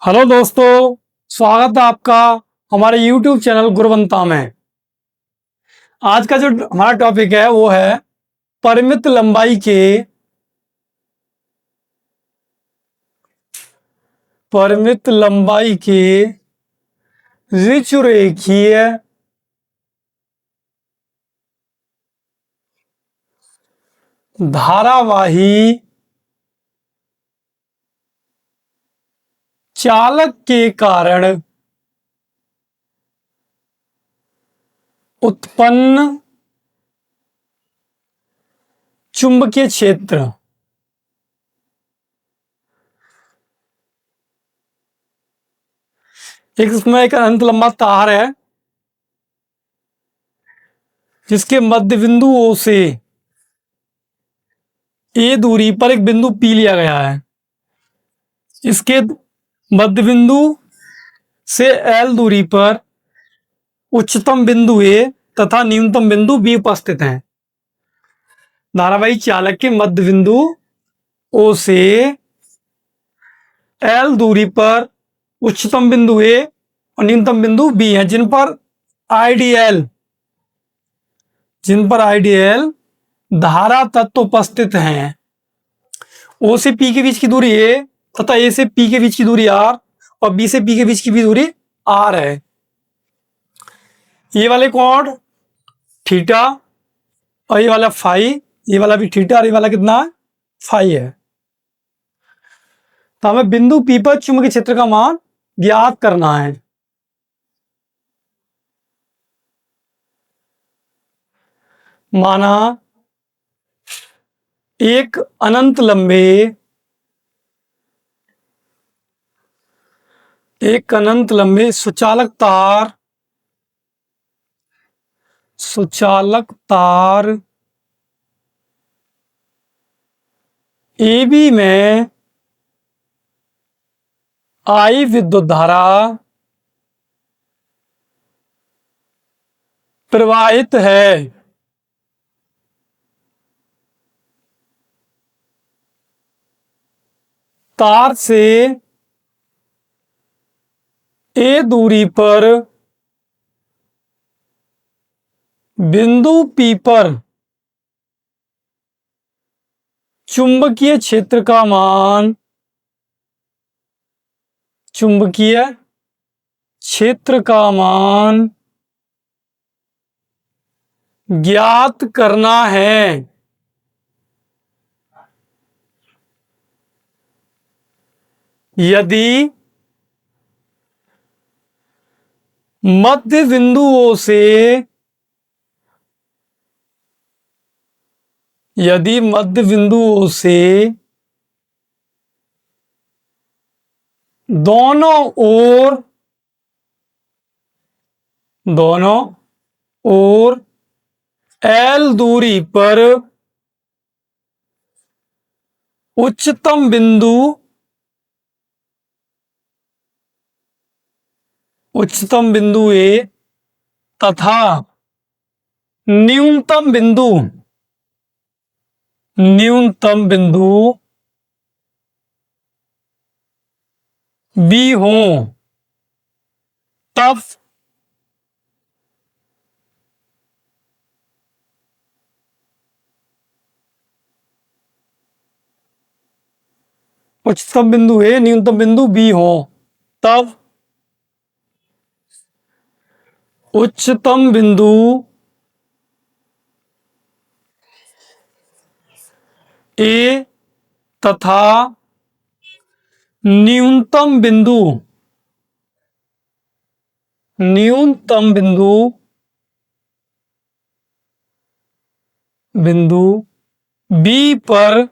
Hello दोस्तों, स्वागत है आपका हमारे YouTube चैनल गुरुवंता में। आज का जो हमारा टॉपिक है वो है परिमित लंबाई के ऋचुरेखीय धारावाही चालक के कारण उत्पन्न चुंबकीय क्षेत्र। एक अनंत लंबा तार है जिसके मध्य बिंदु O से A दूरी पर एक बिंदु P लिया गया है। इसके मध्य बिंदु से L दूरी पर उच्चतम बिंदु A तथा न्यूनतम बिंदु B उपस्थित हैं। धारावाही चालक के मध्य बिंदु O से L दूरी पर उच्चतम बिंदु A और न्यूनतम बिंदु B हैं, जिन पर आइडियल धारा तत्व उपस्थित हैं। O से P के बीच की दूरी A तथा A से P के बीच की दूरी R और B से P के बीच की भी दूरी R है। ये वाले कोण थीटा और ये वाला फाई, ये वाला भी थीटा और ये वाला कितना है, फाई है। तो हमें बिंदु P पर चुंबकीय क्षेत्र का मान ज्ञात करना है। माना एक अनंत लंबे सुचालक तार AB में I विद्युत धारा प्रवाहित है। तार से A दूरी पर बिंदु P पर चुंबकीय क्षेत्र का मान ज्ञात करना है। यदि मध्य बिंदु O से दोनों ओर L दूरी पर उच्चतम बिंदु A तथा न्यूनतम बिंदु B हो, तब उच्चतम बिंदु A न्यूनतम बिंदु B हो, तब उच्चतम बिंदु A तथा न्यूनतम बिंदु B पर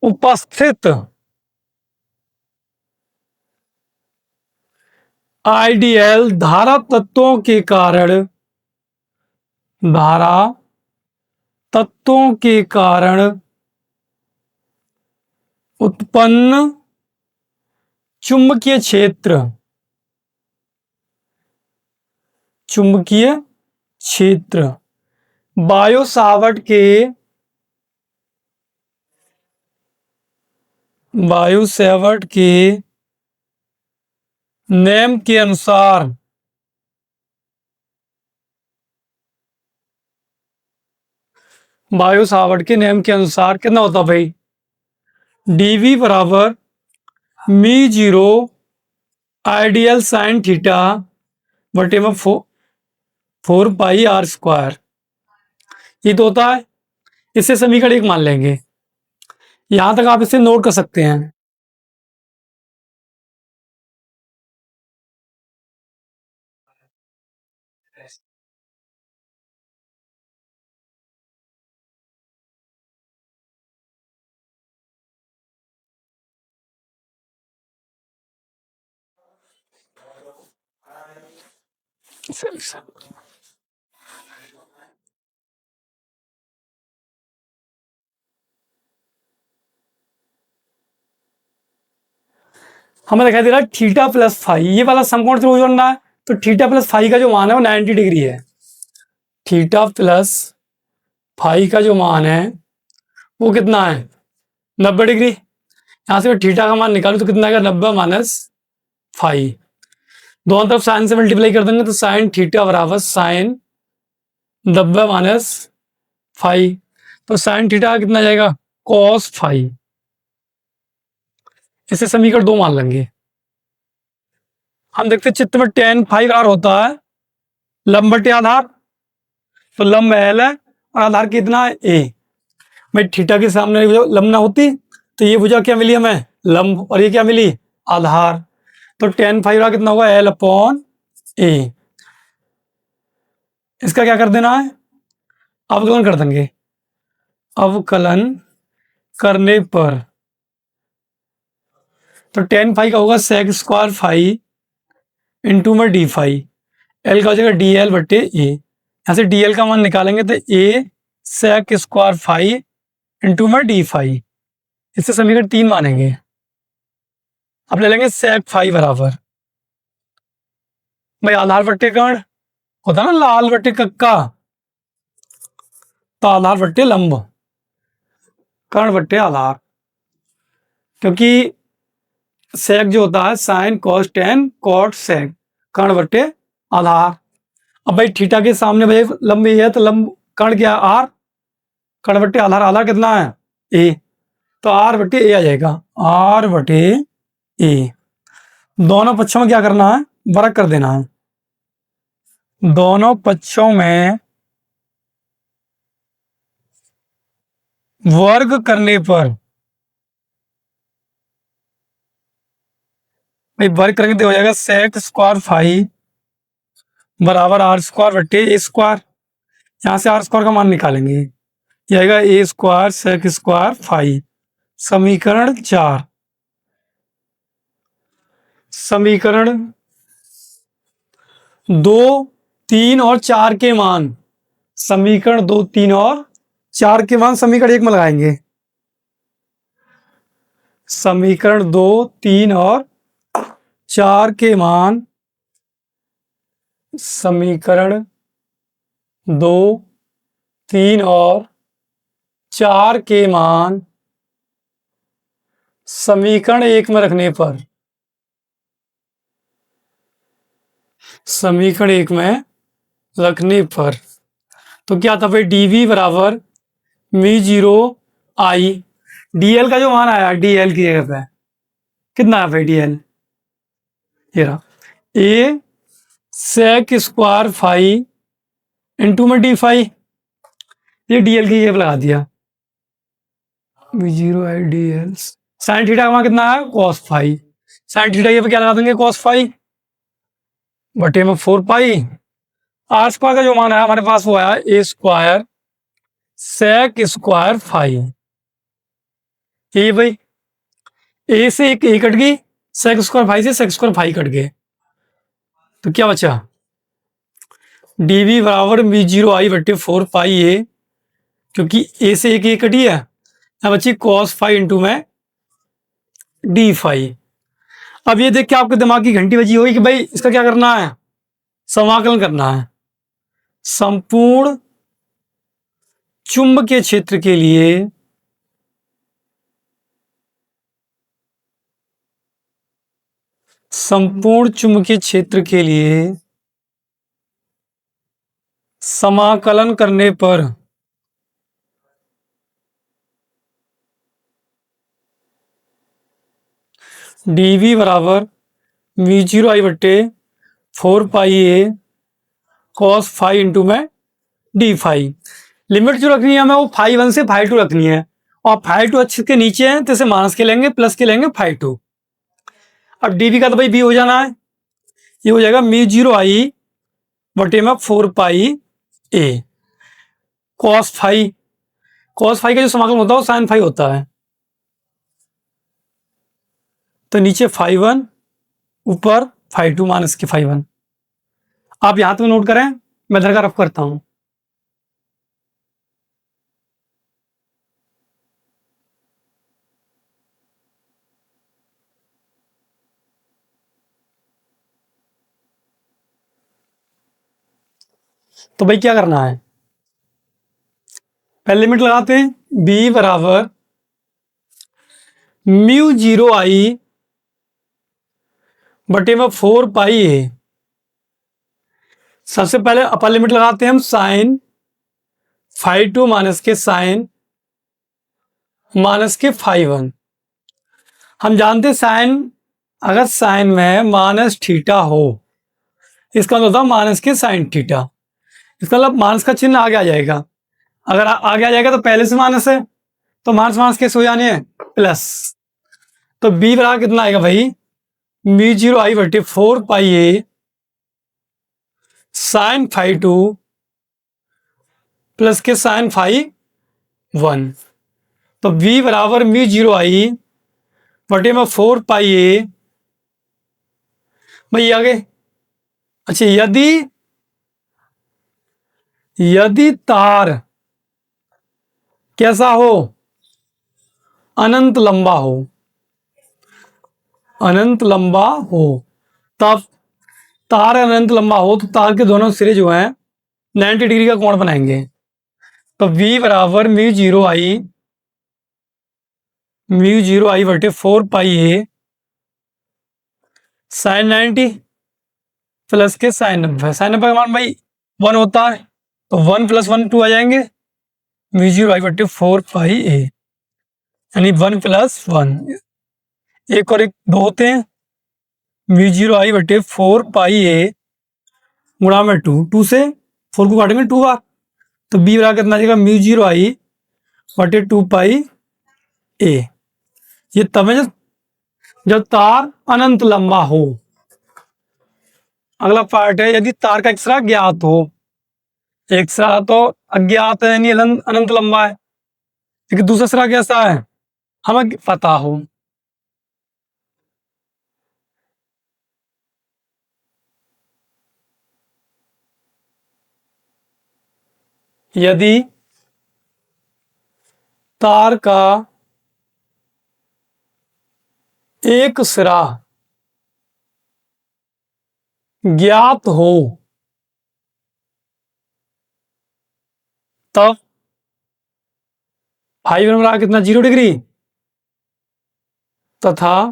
उपस्थित आइडियल धारा तत्वों के कारण उत्पन्न चुंबकीय क्षेत्र बायो-सावर्ट के वायु सेवर्ट के नेम के अनुसार वायु सावर्ट के नियम के अनुसार कितना होता भाई, डीवी बराबर मी जीरो आइडियल साइन थीटा बटे में 4 पाई r²। ये तो होता है, इससे समीकरण 1 मान लेंगे। यहां तक आप इसे नोट कर सकते हैं। हमें दिखाई दे रहा है थीटा प्लस फाई, ये वाला समकोण त्रिभुज बन रहा है, तो थीटा प्लस फाई का जो मान है वो 90 डिग्री है। थीटा प्लस फाई का जो मान है वो कितना है, 90 डिग्री। यहां से मैं थीटा का मान निकालू तो कितना आएगा, 90 माइनस फाई। दोनों तरफ साइन से मल्टीप्लाई कर देंगे तो साइन थीटा बराबर साइन 90 माइनस फाई। तो साइन थीटा कितना जाएगा, कॉस फाई। इसे समीकरण 2 मान लेंगे। हम देखते चित्र में tan फाइव आर होता है लंब बटे आधार, तो लंब एल है और आधार कितना है ए। भाई थीटा के सामने लंब ना होती तो ये भुजा क्या मिली हमें, लंब, और ये क्या मिली, आधार। तो tan फाइव आर कितना होगा, एल अपॉन ए। इसका क्या कर देना है, अवकलन कर देंगे। अवकलन करने पर तो tan फाइव का होगा सेक स्क्वायर फाइव इंटू में डी फाइव, एल का हो जाएगा डी एल बटे ए। यहां से डी एल का मान निकालेंगे तो ए सेक स्क्वायर फाइव इंटू में डी फाइव। इससे समीकरण 3 मानेंगे। अब ले लेंगे सेक फाइव बराबर, भाई आधार बट्टे कर्ण होता ना लाल बट्टे कक्का, तो आधार बट्टे लंब, कर्ण बट्टे आधार, क्योंकि सेक जो होता है sine cos tan cot sec, कर्ण बट्टे आधार। अब भाई थीटा के सामने भाई लंब ये है तो लंब कर्ण क्या आर, कर्ण बट्टे आधार, आधार कितना है ए, तो आर बटे ए आ जाएगा, आर बटे ए। दोनों पक्षों में क्या करना है, वर्ग कर देना है। दोनों पक्षों में वर्ग करने पर भाई वर्ग करेंगे तो हो जाएगा सेक स्क्वायर फाइव बराबर आर स्क्वायर बटे ए स्क्वायर। यहां से आर स्क्वायर का मान निकालेंगे, यह आएगा ए स्क्वायर सेक स्क्वायर फाइव। समीकरण 4, समीकरण 2, 3 और 4 के मान, समीकरण 2, 3 और 4 के मान समीकरण 1 में लगाएंगे। समीकरण 2, 3 और 4 के मान, समीकरण 2, 3 और 4 के मान समीकरण 1 में रखने पर, समीकरण 1 में रखने पर तो क्या था भाई, डीवी बराबर मी जीरो आई, डीएल का जो मान आया डीएल की जगह पे कितना है भाई डीएल, ये रहा ए सेक स्क्वायर फाइव इंटू में डी फाइव, ये डीएल की जगह पे लगा दिया, मी zero I D L. Sine theta का मान कितना है, कॉस फाइव, साइन थीटा पे क्या लगा देंगे, कॉस फाइव बटे में 4 पाई। आर स्क्वायर का जो मान है हमारे पास वो आया ए स्क्वायर सेक स्क्वायर फाइव। ये भाई ए से एक ए कट गई, सेक स्क्वायर फाइव से सेक स्क्वायर फाइव कट गए, तो क्या बचा, डीवी बराबर मी जीरो आई बटे 4 पाई ए, क्योंकि ए से एक ए कटी है, यहाँ बची कॉस फाइव इंटू में डी फाइव। अब ये देख के आपके दिमाग की घंटी बजी होगी कि भाई इसका क्या करना है, समाकलन करना है। संपूर्ण चुंबकीय क्षेत्र के लिए संपूर्ण चुंबकीय क्षेत्र के लिए समाकलन करने पर dv बराबर μ0I/4πa cos फाई इंटू में डी फाई। लिमिट जो रखनी है हमें वो फाई 1 से फाई 2 रखनी है, और फाई 2 अच्छे के नीचे है तो इसे माइनस के लेंगे, प्लस के लेंगे फाई 2। अब डीवी का तो भाई बी हो जाना है, ये हो जाएगा μ0I/4πa cos phi. cos phi का जो समाकलन होता है वो साइन फाई होता है, तो नीचे फाई 1 ऊपर फाई 2 माइनस के फाई 1। आप यहां तो नोट करें, मैं इधर का रफ करता हूं। तो भाई क्या करना है, पहले लिमिट लगाते हैं, b बराबर μ0I/4πa। सबसे पहले अपर लिमिट लगाते हैं हम साइन फाई 2 माइनस के साइन माइनस के फाई 1। हम जानते हैं साइन, अगर साइन में माइनस थीटा हो इसका मतलब होता है माइनस के साइन थीटा, इसका मतलब माइनस का चिन्ह आगे आ जाएगा। अगर आगे आ जाएगा तो पहले से माइनस है, तो माइनस माइनस कैसे हो जाने हैं, प्लस। तो b बराबर कितना आएगा भाई, μ0I/4πa साइन फाई 2 प्लस के साइन फाई 1। तो b बराबर μ0I/4πa भाई आगे। अच्छा, यदि तार कैसा हो, अनंत लंबा हो, अनंत लंबा हो, तब तार अनंत लंबा हो तो तार के दोनों सिरे जो हैं 90 डिग्री का कोण बनाएंगे। तो v बराबर μ0I/4πa साइन 90 प्लस के साइन 90। साइन 90 का मान भाई 1 होता है, तो 1 + 1 2 आ जाएंगे, μ0I/4πa यानी 1 + 1, एक और एक 2 होते हैं, μ0I/4πa गुणा में 2, 2 से 4 को काटेंगे 2 बार, तो b बराबर कितना आ जाएगा, μ0I/2πa। ये तब है जब तार अनंत लंबा हो। अगला पार्ट है, यदि तार का एक्सरा ज्ञात हो। एक्सरा तो अज्ञात है यानी अनंत लंबा है, लेकिन दूसरा सिरा कैसा है हमें पता हो। यदि तार का एक सिरा ज्ञात हो तब फाई 1 बराबर कितना, 0 डिग्री, तथा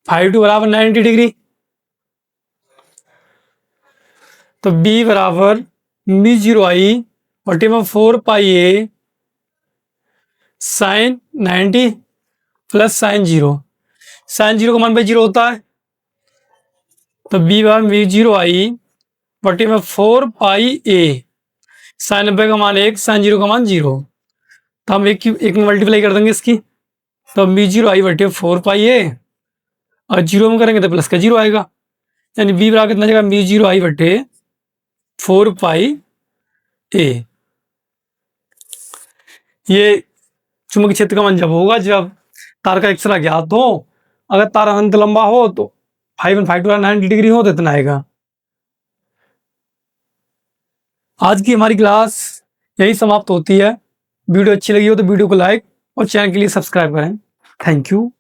फाई 2 बराबर 90 डिग्री। तो b बराबर μ0I/4πa sign 90 plus sign 0। Sign 0 का मान भाई 0 होता है, तो b बराबर μ0I/4πa साइन 90 का मान 1, साइन 0 का मान 0, तो हम एक में मल्टीप्लाई कर देंगे इसकी, तो μ0I/4πa और 0 में करेंगे तो प्लस का 0 आएगा, यानी b बराबर कितना जाएगा, μ0I/4πa। ये चुंबकीय क्षेत्र का मान जब होगा जब तार का एक्सरा ज्ञात हो। अगर तार अनंत लंबा हो तो फाई 1 फाई 2 90 डिग्री हो तो इतना आएगा। आज की हमारी क्लास यही समाप्त होती है। वीडियो अच्छी लगी हो तो वीडियो को लाइक और चैनल के लिए सब्सक्राइब करें। Thank you.